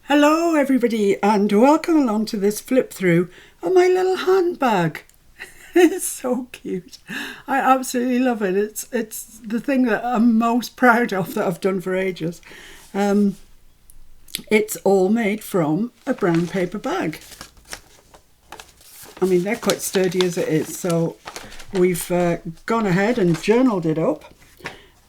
Hello everybody and welcome along to this flip through of my little handbag. It's so cute. I absolutely love it. It's the thing that I'm most proud of that I've done for ages. It's all made from a brown paper bag. I mean, they're quite sturdy as it is, so we've gone ahead and journaled it up,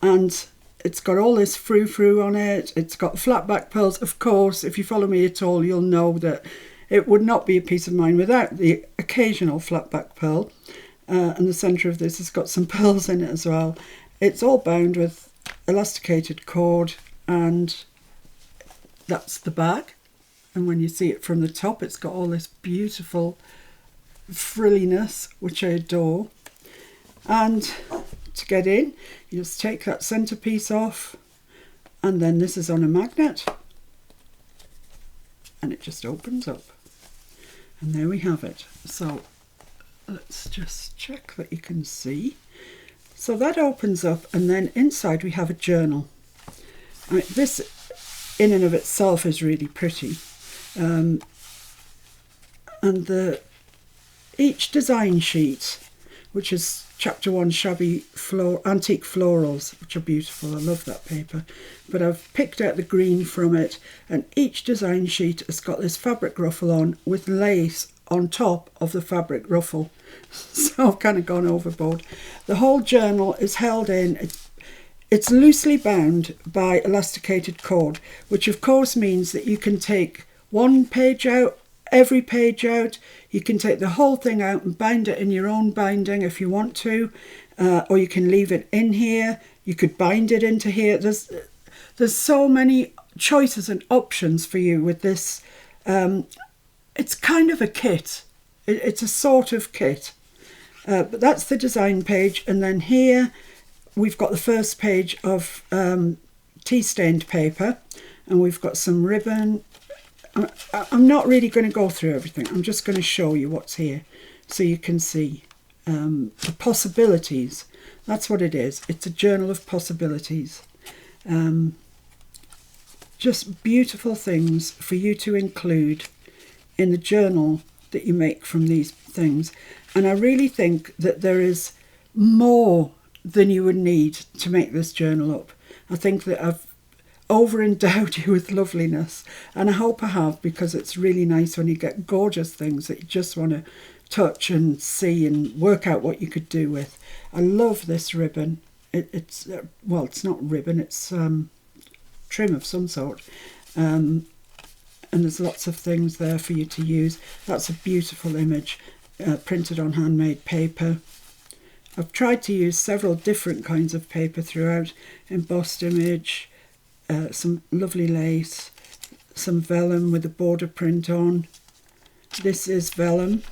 and it's got all this frou-frou on it. It's got flat back pearls. Of course, if you follow me at all, you'll know that it would not be a piece of mine without the occasional flat back pearl. And the centre of this has got some pearls in it as well. It's all bound with elasticated cord, and that's the bag. And when you see it from the top, it's got all this beautiful frilliness, which I adore. And to get in, you just take that centerpiece off, and then this is on a magnet, and it just opens up, and there we have it. So let's just check that you can see. So that opens up, and then inside we have a journal. I mean, this in and of itself is really pretty, and each design sheet, which is chapter 1 shabby antique florals, which are beautiful. I love that paper, but I've picked out the green from it, and each design sheet has got this fabric ruffle on with lace on top of the fabric ruffle. So I've kind of gone overboard. The whole journal is held in, it's loosely bound by elasticated cord, which of course means that you can take one page out, every page out. You can take the whole thing out and bind it in your own binding if you want to, or you can leave it in here. You could bind it into here. There's so many choices and options for you with this. It's kind of a kit. It's a sort of kit, but that's the design page. And then here we've got the first page of tea stained paper, and we've got some ribbon. I'm not really going to go through everything. I'm just going to show you what's here so you can see the possibilities. That's what it is. It's a journal of possibilities. Just beautiful things for you to include in the journal that you make from these things. And I really think that there is more than you would need to make this journal up. I think that I've over-endowed you with loveliness, and I hope I have, because it's really nice when you get gorgeous things that you just want to touch and see and work out what you could do with. I love this ribbon. It's well, it's not ribbon, it's trim of some sort, and there's lots of things there for you to use. That's a beautiful image, printed on handmade paper. I've tried to use several different kinds of paper throughout. Embossed image, some lovely lace, some vellum with a border print on. This is vellum,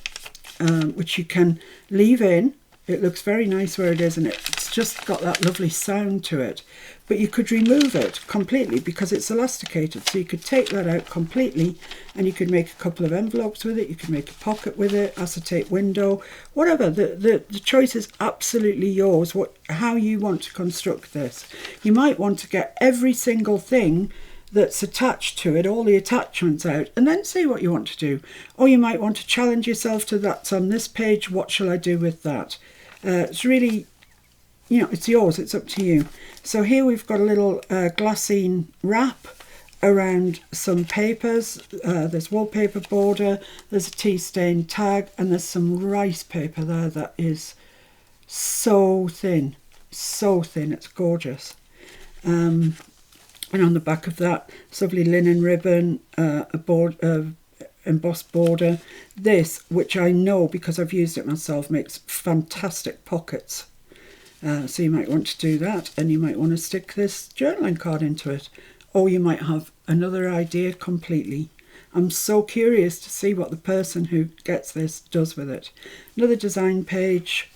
which you can leave in. It looks very nice where it is, and it's just got that lovely sound to it. But you could remove it completely because it's elasticated, so you could take that out completely, and you could make a couple of envelopes with it. You could make a pocket with it, acetate window, whatever. The choice is absolutely yours, how you want to construct this. You might want to get every single thing that's attached to it, all the attachments out, and then see what you want to do. Or you might want to challenge yourself to that's on this page, what shall I do with that? It's really, it's yours, it's up to you. So here we've got a little glassine wrap around some papers. There's wallpaper border, there's a tea stain tag, and there's some rice paper there that is so thin, it's gorgeous. And on the back of that, it's lovely linen ribbon, embossed border. This, which I know because I've used it myself, makes fantastic pockets. So you might want to do that, and you might want to stick this journaling card into it. Or you might have another idea completely. I'm so curious to see what the person who gets this does with it. Another design page.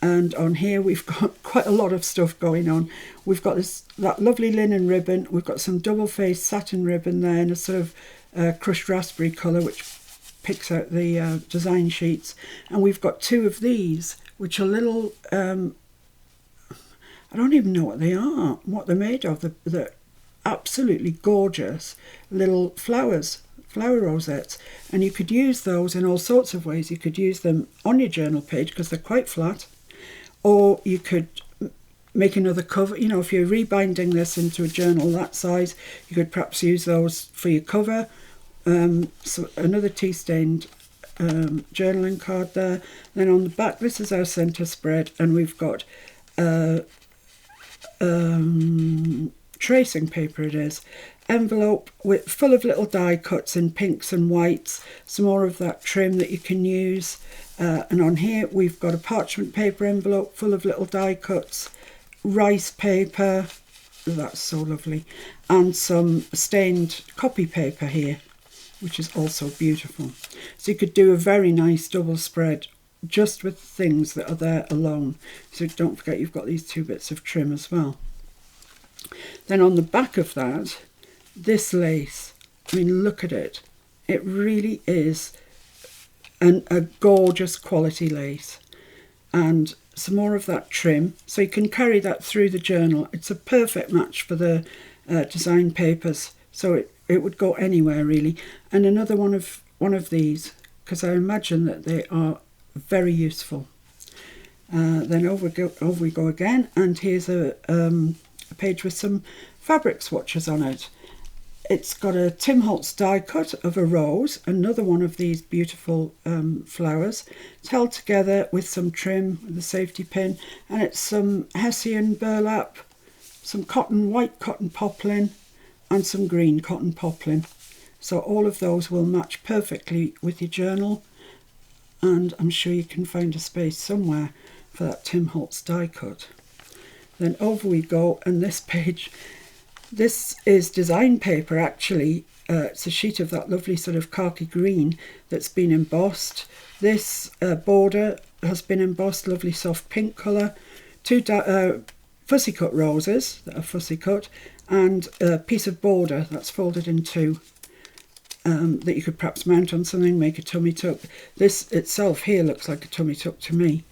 And on here we've got quite a lot of stuff going on. We've got that lovely linen ribbon. We've got some double-faced satin ribbon there in a sort of crushed raspberry colour, which picks out the design sheets. And we've got two of these, which are little, I don't even know what they are, what they're made of. absolutely gorgeous little flower rosettes, and you could use those in all sorts of ways. You could use them on your journal page because they're quite flat, or you could make another cover. You know, if you're rebinding this into a journal that size, you could perhaps use those for your cover. So another tea stained journaling card there. Then on the back, this is our centre spread, and we've got tracing paper, it is, envelope full of little die cuts in pinks and whites, some more of that trim that you can use. And on here we've got a parchment paper envelope full of little die cuts, rice paper, that's so lovely, and some stained copy paper here, which is also beautiful. So you could do a very nice double spread just with things that are there alone. So don't forget you've got these 2 bits of trim as well. Then on the back of that, this lace, I mean, look at it. It really is a gorgeous quality lace. And some more of that trim, so you can carry that through the journal. It's a perfect match for the design papers, so it would go anywhere really. And another one of these, because I imagine that they are very useful. Then over we go again, and here's a page with some fabric swatches on it. It's got a Tim Holtz die cut of a rose, another one of these beautiful flowers. It's held together with some trim with a safety pin, and it's some Hessian burlap, some white cotton poplin, and some green cotton poplin. So all of those will match perfectly with your journal, and I'm sure you can find a space somewhere for that Tim Holtz die cut. Then over we go, and this page, this is design paper actually. It's a sheet of that lovely sort of khaki green that's been embossed. This border has been embossed, lovely soft pink colour, 2 fussy cut roses that are fussy cut, and a piece of border that's folded in 2 that you could perhaps mount on something, make a tummy tuck. This itself here looks like a tummy tuck to me.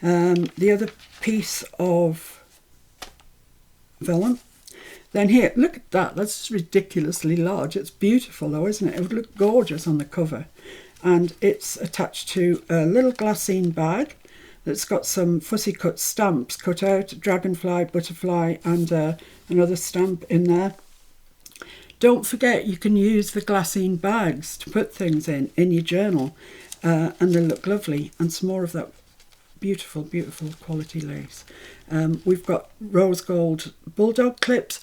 The other piece of vellum. Then here, look at that, that's ridiculously large. It's beautiful though, isn't it? It would look gorgeous on the cover. And it's attached to a little glassine bag that's got some fussy cut stamps cut out, dragonfly, butterfly, and another stamp in there. Don't forget you can use the glassine bags to put things in your journal, and they look lovely. And some more of that beautiful, beautiful quality lace. We've got rose gold bulldog clips.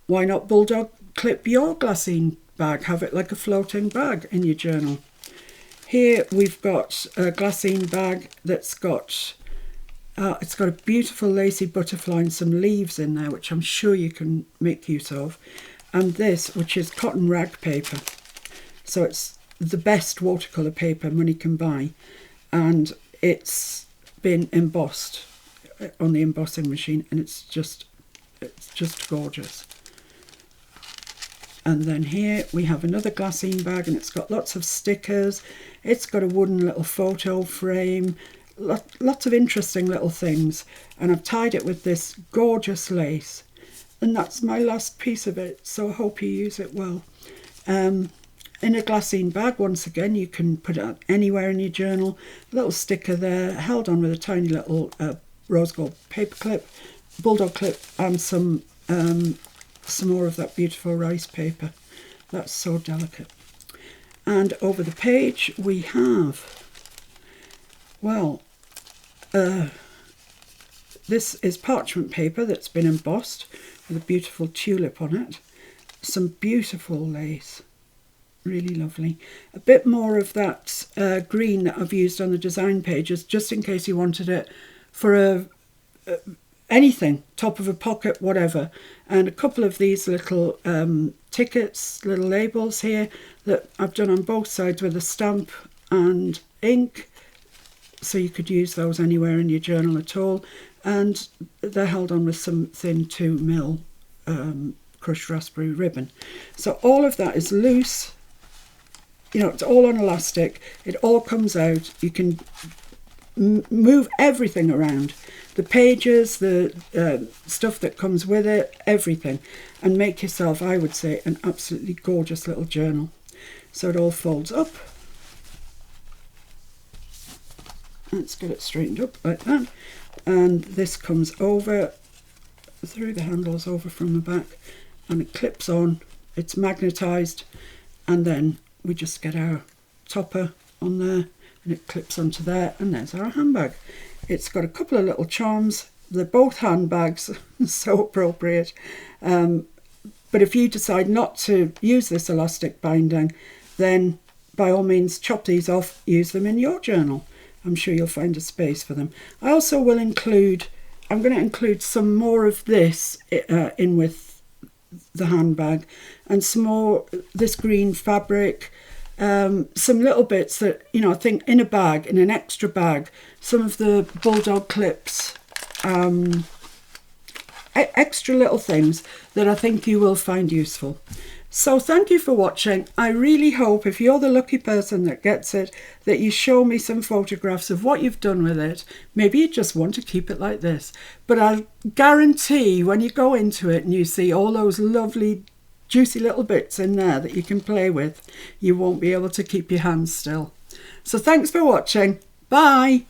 Why not bulldog clip your glassine bag? Have it like a floating bag in your journal. Here we've got a glassine bag that's got it's got a beautiful lacy butterfly and some leaves in there, which I'm sure you can make use of. And this, which is cotton rag paper. So it's the best watercolour paper money can buy, and it's been embossed on the embossing machine, and it's just gorgeous. And then here we have another glassine bag, and it's got lots of stickers. It's got a wooden little photo frame, lots of interesting little things. And I've tied it with this gorgeous lace. And that's my last piece of it, so I hope you use it well. In a glassine bag, once again, you can put it anywhere in your journal. A little sticker there, held on with a tiny little rose gold paper clip, bulldog clip, and some more of that beautiful rice paper. That's so delicate. And over the page we have, well, this is parchment paper that's been embossed with a beautiful tulip on it. Some beautiful lace, really lovely. A bit more of that green that I've used on the design pages, just in case you wanted it for anything, top of a pocket, whatever. And a couple of these little tickets, little labels here that I've done on both sides with a stamp and ink, so you could use those anywhere in your journal at all. And they're held on with some thin 2mm crushed raspberry ribbon. So all of that is loose, you know, it's all on elastic. It all comes out. You can move everything around. The pages, the stuff that comes with it, everything. And make yourself, I would say, an absolutely gorgeous little journal. So it all folds up. Let's get it straightened up like that. And this comes over through the handles over from the back, and it clips on. It's magnetised, and then we just get our topper on there, and it clips onto there, and there's our handbag. It's got a couple of little charms. They're both handbags, so appropriate. But if you decide not to use this elastic binding, then by all means chop these off, use them in your journal. I'm sure you'll find a space for them. I also will include, I'm going to include some more of this in with the handbag, and some more, this green fabric, some little bits that, you know, I think in a bag, in an extra bag, some of the bulldog clips, extra little things that I think you will find useful. So thank you for watching. I really hope, if you're the lucky person that gets it, that you show me some photographs of what you've done with it. Maybe you just want to keep it like this, but I guarantee when you go into it and you see all those lovely juicy little bits in there that you can play with, you won't be able to keep your hands still. So thanks for watching. Bye.